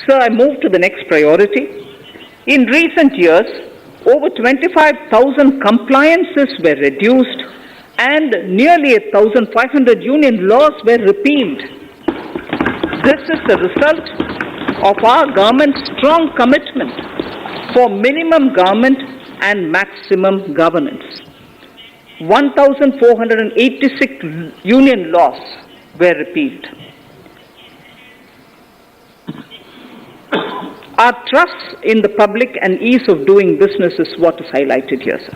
So I move to the next priority. In recent years, over 25,000 compliances were reduced and nearly 1,500 union laws were repealed. This is the result of our government's strong commitment for minimum government and maximum governance. 1,486 union laws were repealed. Our trust in the public and ease of doing business is what is highlighted here, sir.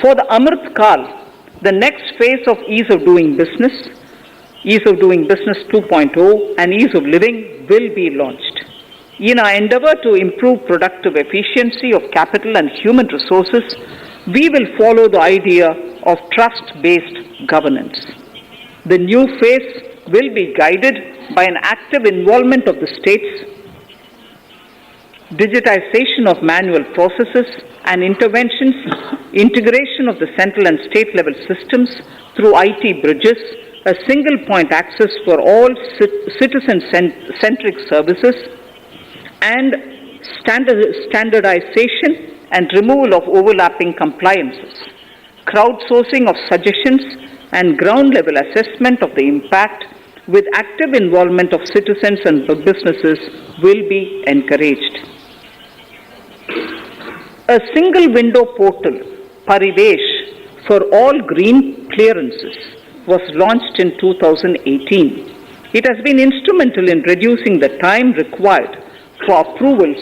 For the Amrit Kal, the next phase of ease of doing business 2.0 and ease of living will be launched. In our endeavor to improve productive efficiency of capital and human resources, we will follow the idea of trust-based governance. The new phase will be guided by an active involvement of the states, digitization of manual processes and interventions, integration of the central and state level systems through IT bridges, a single point access for all citizen-centric services, and standardization and removal of overlapping compliances, crowdsourcing of suggestions and ground-level assessment of the impact with active involvement of citizens and businesses will be encouraged. A single window portal, Parivesh, for all green clearances was launched in 2018. It has been instrumental in reducing the time required for approvals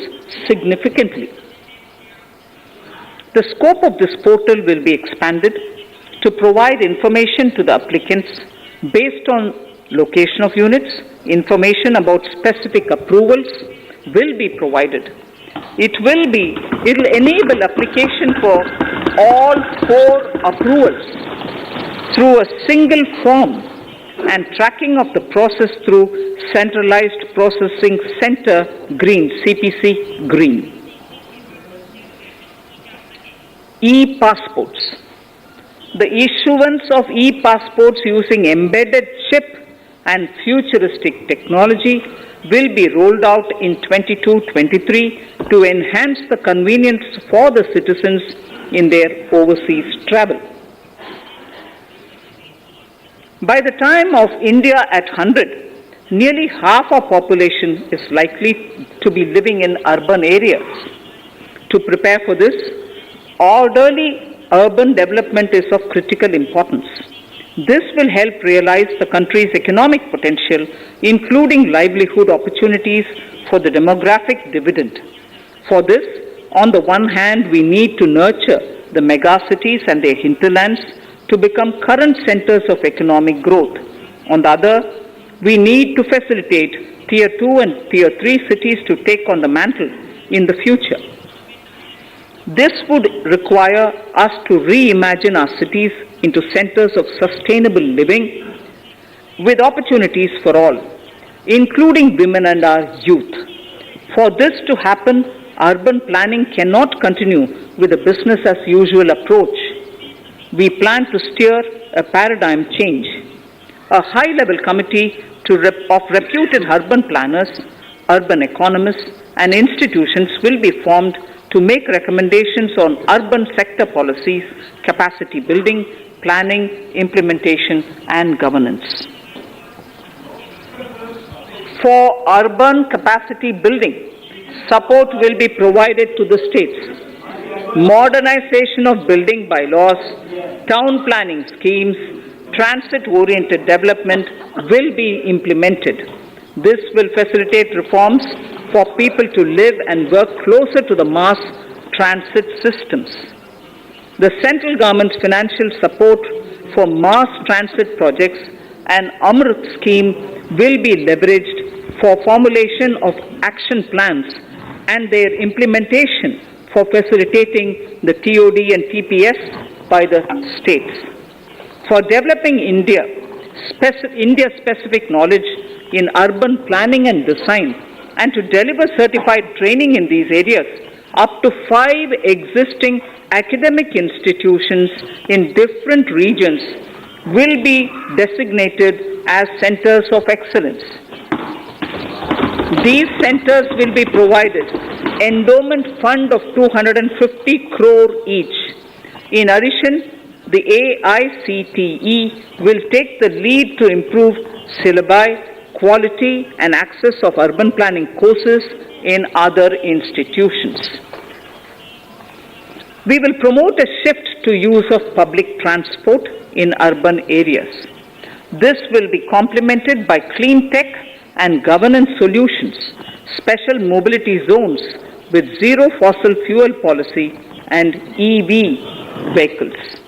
significantly. The scope of this portal will be expanded to provide information to the applicants based on location of units. Information about specific approvals will be provided. It will enable application for all 4 approvals through a single form and tracking of the process through Centralized Processing Center Green, CPC Green. E-passports. The issuance of e-passports using embedded chip and futuristic technology will be rolled out in 22-23 to enhance the convenience for the citizens in their overseas travel. By the time of India at 100, nearly half our population is likely to be living in urban areas. To prepare for this, orderly urban development is of critical importance. This will help realize the country's economic potential, including livelihood opportunities for the demographic dividend. For this, on the one hand, we need to nurture the megacities and their hinterlands to become current centers of economic growth. On the other, we need to facilitate Tier 2 and Tier 3 cities to take on the mantle in the future. This would require us to reimagine our cities into centers of sustainable living with opportunities for all, including women and our youth. For this to happen, urban planning cannot continue with a business as usual approach. We plan to steer a paradigm change. A high-level committee of reputed urban planners, urban economists, and institutions will be formed to make recommendations on urban sector policies, capacity building, planning, implementation, and governance. For urban capacity building, support will be provided to the states. Modernization of building bylaws, town planning schemes, transit-oriented development will be implemented. This will facilitate reforms for people to live and work closer to the mass transit systems. The central government's financial support for mass transit projects and Amrit scheme will be leveraged for formulation of action plans and their implementation for facilitating the TOD and TPS by the states. For developing India-specific knowledge in urban planning and design, and to deliver certified training in these areas, up to 5 existing academic institutions in different regions will be designated as centers of excellence. These centers will be provided endowment fund of 250 crore each. In addition, the AICTE will take the lead to improve syllabi, quality and access of urban planning courses in other institutions. We will promote a shift to use of public transport in urban areas. This will be complemented by clean tech and governance solutions, special mobility zones with zero fossil fuel policy and EV vehicles.